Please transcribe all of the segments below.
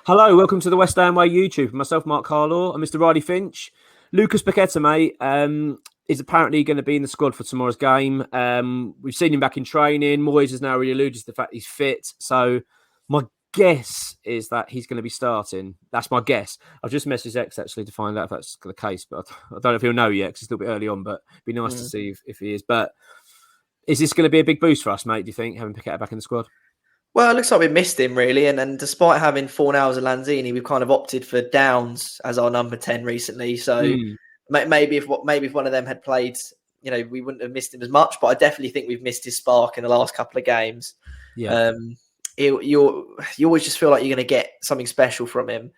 Hello, welcome to the West Ham Way YouTube. Myself, Mark Carlaw, and Mr. Riley Finch. Lucas Paqueta, mate, is apparently going to be in the squad for tomorrow's game. We've seen him back in training. Moyes has now really alluded to the fact he's fit. So my guess is that he's going to be starting. That's my guess. I've just messaged X actually to find out if that's the case, but I don't know if he'll know yet because it's still a bit early on, but it'd be nice to see if he is. But is this going to be a big boost for us, mate, do you think, having Paqueta back in the squad? Well, it looks like we missed him really, and despite having Fornals and Lanzini, we've kind of opted for Downs as our number 10 recently. So maybe if one of them had played, we wouldn't have missed him as much. But I definitely think we've missed his spark in the last couple of games. Yeah, you always just feel like you're going to get something special from him,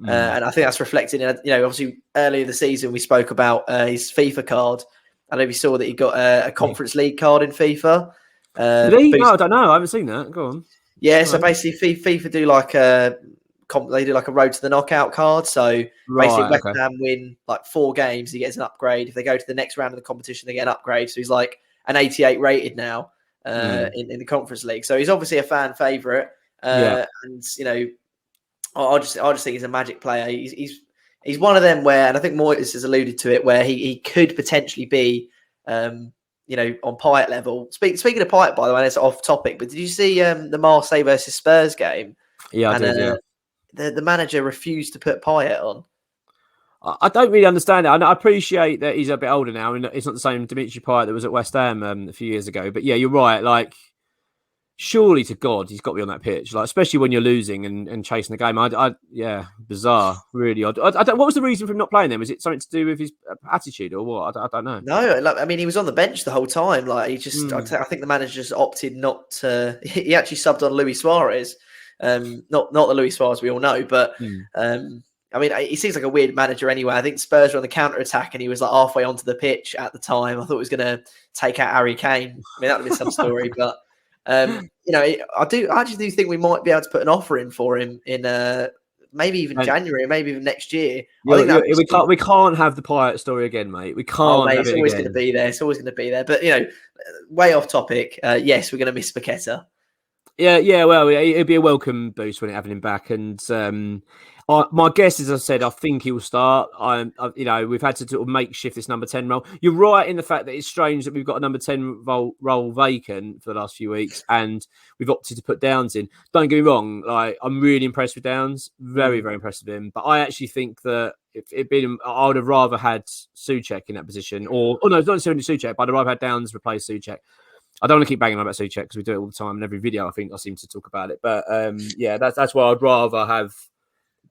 and I think that's reflected in obviously earlier the season we spoke about his FIFA card. I don't know if you saw that he got a Conference League card in FIFA. Did he? No, I don't know. I haven't seen that. Go on. Yeah, so basically FIFA do like a road to the knockout card. So basically West Ham win like 4 games, he gets an upgrade. If they go to the next round of the competition, they get an upgrade. So he's like an 88 rated now in the Conference League. So he's obviously a fan favourite. And I just think he's a magic player. He's one of them where, and I think Moyes has alluded to it, where he could potentially be on Payet level. Speaking of Payet, by the way, it's off topic, but did you see the Marseille versus Spurs game? Yeah, I did, yeah. The manager refused to put Payet on. I don't really understand it. I appreciate that he's a bit older now, and it's not the same Dimitri Payet that was at West Ham a few years ago. But yeah, you're right. Like, surely to God, he's got to be on that pitch. Like, especially when you're losing and chasing the game. Yeah, bizarre, really odd. I don't. What was the reason for him not playing then? Was it something to do with his attitude or what? I don't know. No, I mean, he was on the bench the whole time. Like, he just, I think the manager just opted not to. He actually subbed on Luis Suarez. Not the Luis Suarez we all know, but I mean, he seems like a weird manager anyway. I think Spurs were on the counter attack, and he was like halfway onto the pitch at the time. I thought he was going to take out Harry Kane. I mean, that would be some story, but. I actually do think we might be able to put an offer in for him in maybe even January, maybe even next year. We can't have the Payet story again, mate. We can't. Mate, it's always going to be there. It's always going to be there. But way off topic. Yes, we're going to miss Paqueta. Yeah. Well, it'd be a welcome boost when having him back, and my guess, as I said, I think he will start. We've had to sort of makeshift this number 10 role. You're right in the fact that it's strange that we've got a number 10 role vacant for the last few weeks, and we've opted to put Downs in. Don't get me wrong, like, I'm really impressed with Downs, very, very impressed with him. But I actually think that if it'd been, I would have rather had Souček in that position, not necessarily Souček, but I'd rather had Downs replace Souček. I don't want to keep banging on about Souček because we do it all the time in every video. I think I seem to talk about it, but that's why I'd rather have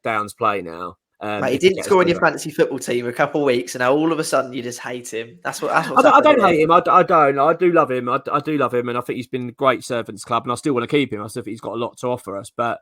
Downs play now. Mate, he didn't score in your fantasy football team a couple of weeks, and now all of a sudden you just hate him. That's what. I don't hate him. I don't. I do love him. I do love him, and I think he's been a great servant to the club, and I still want to keep him. I still think he's got a lot to offer us. But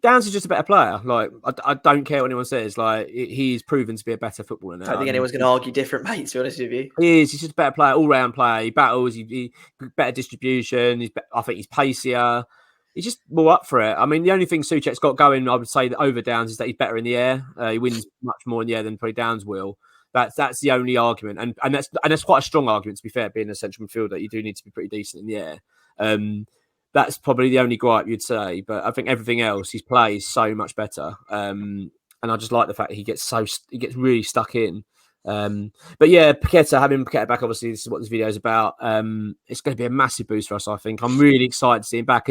Downs is just a better player. Like, I don't care what anyone says. Like, he's proven to be a better footballer now. I don't think anyone's going to argue different, mate. To be honest with you, he is. He's just a better player, all-round player. He battles. He better distribution. I think he's pacier. He's just more up for it. I mean, the only thing Souček's got going, I would say, that over Downs is that he's better in the air. He wins much more in the air than probably Downs will. That's the only argument, and that's quite a strong argument, to be fair. Being a central midfielder, you do need to be pretty decent in the air. That's probably the only gripe you'd say. But I think everything else, his play is so much better. And I just like the fact that he gets really stuck in. But yeah, having Paqueta back, obviously, this is what this video is about. It's going to be a massive boost for us, I think. I'm really excited to see him back.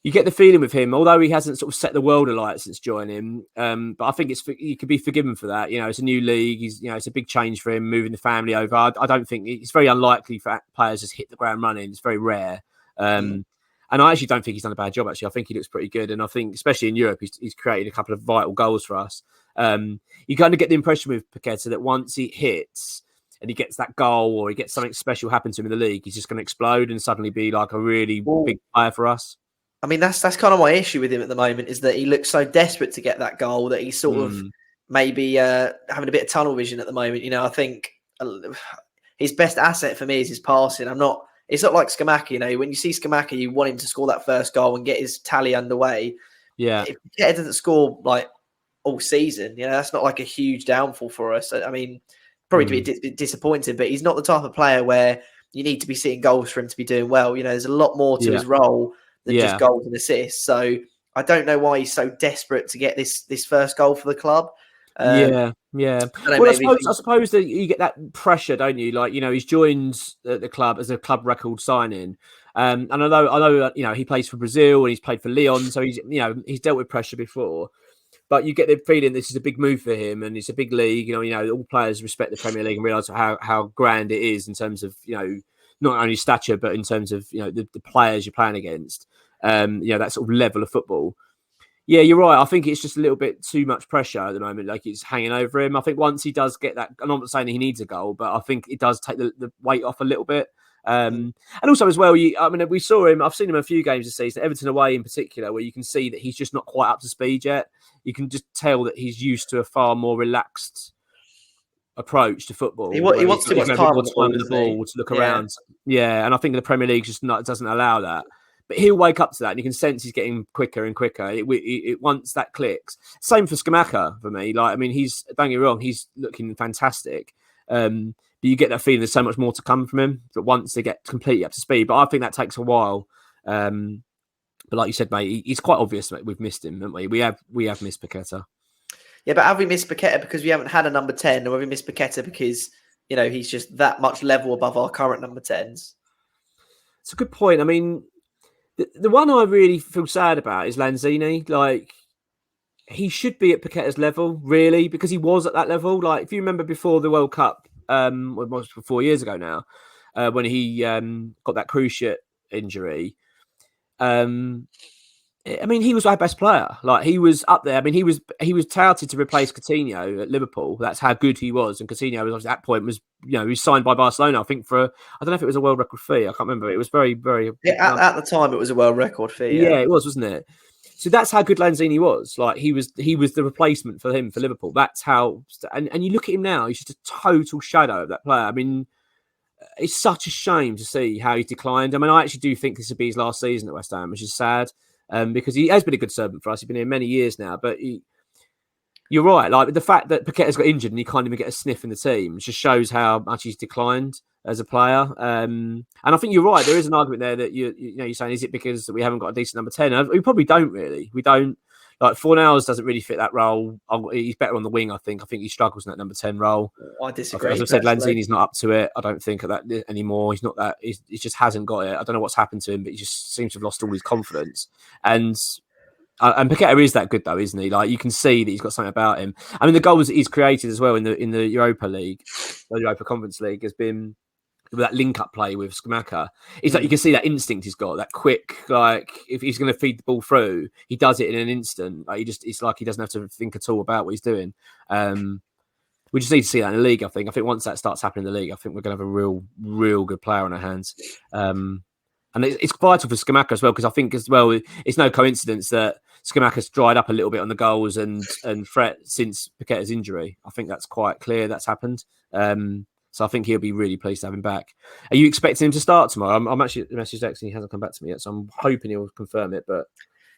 You get the feeling with him, although he hasn't sort of set the world alight since joining, but I think he could be forgiven for that. It's a new league. It's a big change for him, moving the family over. I don't think it's very unlikely for players to hit the ground running. It's very rare. And I actually don't think he's done a bad job, actually. I think he looks pretty good. And I think, especially in Europe, he's created a couple of vital goals for us. You kind of get the impression with Paqueta that once he hits and he gets that goal or he gets something special happen to him in the league, he's just going to explode and suddenly be like a really big player for us. I mean, that's kind of my issue with him at the moment, is that he looks so desperate to get that goal that he's sort of maybe having a bit of tunnel vision at the moment. I think his best asset for me is his passing. It's not like Scamacca, when you see Scamacca, you want him to score that first goal and get his tally underway. Yeah. If Paqueta doesn't score like all season, that's not like a huge downfall for us. I mean, probably to be disappointing, but he's not the type of player where you need to be seeing goals for him to be doing well. There's a lot more to his role than just goals and assists. So I don't know why he's so desperate to get this first goal for the club. Yeah. Well, I suppose that you get that pressure, don't you? Like, he's joined the club as a club record signing. And I know, he plays for Brazil and he's played for Lyon, so he's dealt with pressure before. But you get the feeling this is a big move for him, and it's a big league. All players respect the Premier League and realise how grand it is in terms of not only stature but in terms of the players you're playing against. That sort of level of football. Yeah, you're right. I think it's just a little bit too much pressure at the moment. Like, it's hanging over him. I think once he does get that, and I'm not saying he needs a goal, but I think it does take the weight off a little bit. And also as well, we saw him. I've seen him a few games this season, Everton away in particular, where you can see that he's just not quite up to speed yet. You can just tell that he's used to a far more relaxed approach to football. He wants too much time on the ball to look around. Yeah, and I think the Premier League just doesn't allow that. But he'll wake up to that, and you can sense he's getting quicker and quicker. It once that clicks. Same for Scamacca for me. Like, I mean, don't get me wrong, he's looking fantastic. But you get that feeling there's so much more to come from him. That once they get completely up to speed, but I think that takes a while. But like you said, mate, it's quite obvious that we've missed him, haven't we? We have missed Paqueta. Yeah, but have we missed Paqueta because we haven't had a number 10, or have we missed Paqueta because he's just that much level above our current number 10s? It's a good point. I mean, the one I really feel sad about is Lanzini. Like, he should be at Paqueta's level, really, because he was at that level. Like, if you remember before the World Cup, it was 4 years ago now, when he got that cruciate injury. I mean, he was our best player. Like, he was up there. I mean, he was touted to replace Coutinho at Liverpool. That's how good he was. And Coutinho was, at that point, he was signed by Barcelona, I think, for, I don't know if it was a world record fee. I can't remember. It was very, very. Yeah, at the time, it was a world record fee. Yeah, it was, wasn't it? So that's how good Lanzini was. Like, he was the replacement for him for Liverpool. That's how. And you look at him now; he's just a total shadow of that player. I mean, it's such a shame to see how he's declined. I mean, I actually do think this will be his last season at West Ham, which is sad. Because he has been a good servant for us. He's been here many years now. But you're right. Like, the fact that Paqueta's got injured and he can't even get a sniff in the team just shows how much he's declined as a player. And I think you're right. There is an argument there that you're saying, is it because we haven't got a decent number 10? We probably don't really. We don't. Like, Fornals doesn't really fit that role. He's better on the wing, I think. I think he struggles in that number 10 role. I disagree. As I said, Lanzini's not up to it. I don't think of that anymore. He's not that. He just hasn't got it. I don't know what's happened to him, but he just seems to have lost all his confidence. And Paqueta is that good, though, isn't he? Like, you can see that he's got something about him. I mean, the goals that he's created as well in the Europa League, the Europa Conference League, has been with that link-up play with Scamacca. It's like you can see that instinct he's got, that quick, like, if he's going to feed the ball through, he does it in an instant. Like, it's like he doesn't have to think at all about what he's doing. We just need to see that in the league, I think. I think once that starts happening in the league, I think we're going to have a real good player on our hands. And it's vital for Scamacca as well, because I think as well, it's no coincidence that Scamacca's dried up a little bit on the goals and threat since Paqueta's injury. I think that's quite clear that's happened. So I think he'll be really pleased to have him back. Are you expecting him to start tomorrow? I'm actually messaged X and he hasn't come back to me yet, so I'm hoping he'll confirm it. But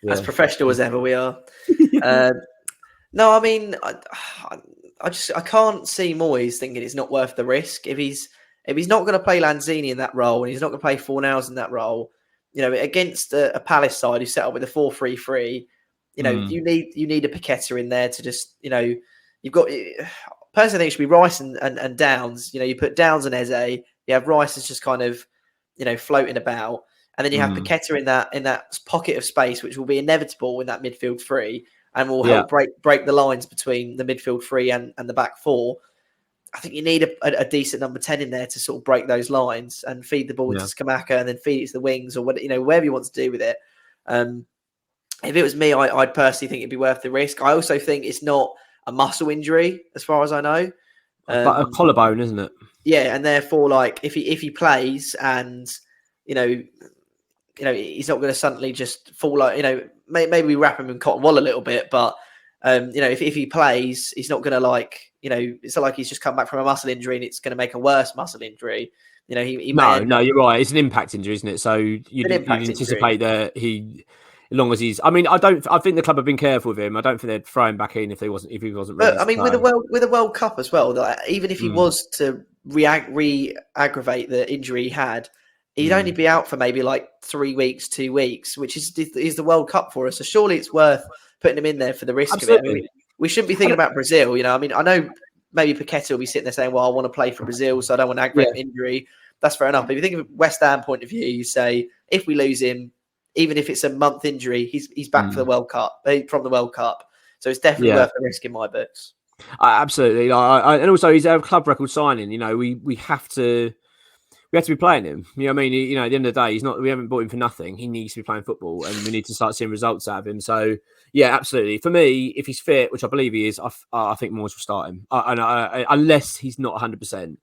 yeah. As professional as ever we are. No, I mean, I can't see Moyes thinking it's not worth the risk. If he's not going to play Lanzini in that role and he's not going to play Fornals in that role, against a Palace side who set up with a 4-3-3, you need a Paqueta in there to just, you've got. Personally, I think it should be Rice and Downs. You put Downs and Eze. You have Rice as just kind of, floating about, and then you have Paqueta in that pocket of space, which will be inevitable in that midfield three, and will help break the lines between the midfield three and the back four. I think you need a decent number 10 in there to sort of break those lines and feed the ball to Scamacca and then feed it to the wings or whatever you want to do with it. If it was me, I'd personally think it'd be worth the risk. I also think it's not a muscle injury, as far as I know. But a collarbone, isn't it? Yeah, and therefore, like, if he plays and he's not going to suddenly just fall out. Maybe we wrap him in cotton wool a little bit, but if he plays, he's not going to it's not like he's just come back from a muscle injury and it's going to make a worse muscle injury. No, you're right. It's an impact injury, isn't it? So you'd anticipate that he. As long as he's, I think the club have been careful with him. I don't think they'd throw him back in if he wasn't ready. But, I mean, with the World Cup as well, even if he was to re-aggravate the injury he had, he'd only be out for maybe like 3 weeks, 2 weeks, which is the World Cup for us. So surely it's worth putting him in there for the risk of it. I mean, we shouldn't be thinking about Brazil. You know, I mean, I know maybe Paqueta will be sitting there saying, well, I want to play for Brazil, so I don't want to aggravate injury. That's fair enough. But if you think of West Ham point of view, you say, if we lose him, even if it's a month injury, he's back for the World Cup, from the World Cup. So it's definitely worth the risk in my books. Absolutely. And also he's a club record signing. You know, we have to be playing him. You know what I mean? You know, at the end of the day, we haven't bought him for nothing. He needs to be playing football, and we need to start seeing results out of him. So, yeah, absolutely. For me, if he's fit, which I believe he is, I think Moyes will start him. Unless he's not 100%.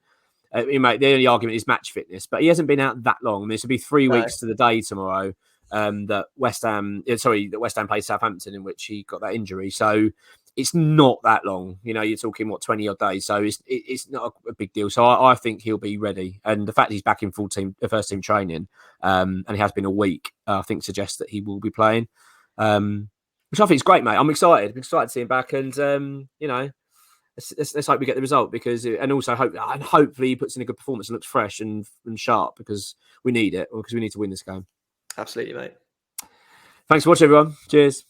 The only argument is match fitness, but he hasn't been out that long. I mean, this will be 3 weeks to the day tomorrow that West Ham played Southampton, in which he got that injury. So it's not that long. You know, you're talking 20 odd days. So it's not a big deal. So I think he'll be ready. And the fact he's back in first team training, and he has been a week, I think suggests that he will be playing. Which I think is great, mate. I'm excited. I'm excited to see him back, and you know, let's hope we get the result, and also hopefully he puts in a good performance and looks fresh and sharp, because we need it, because we need to win this game. Absolutely, mate. Thanks for watching, everyone. Cheers.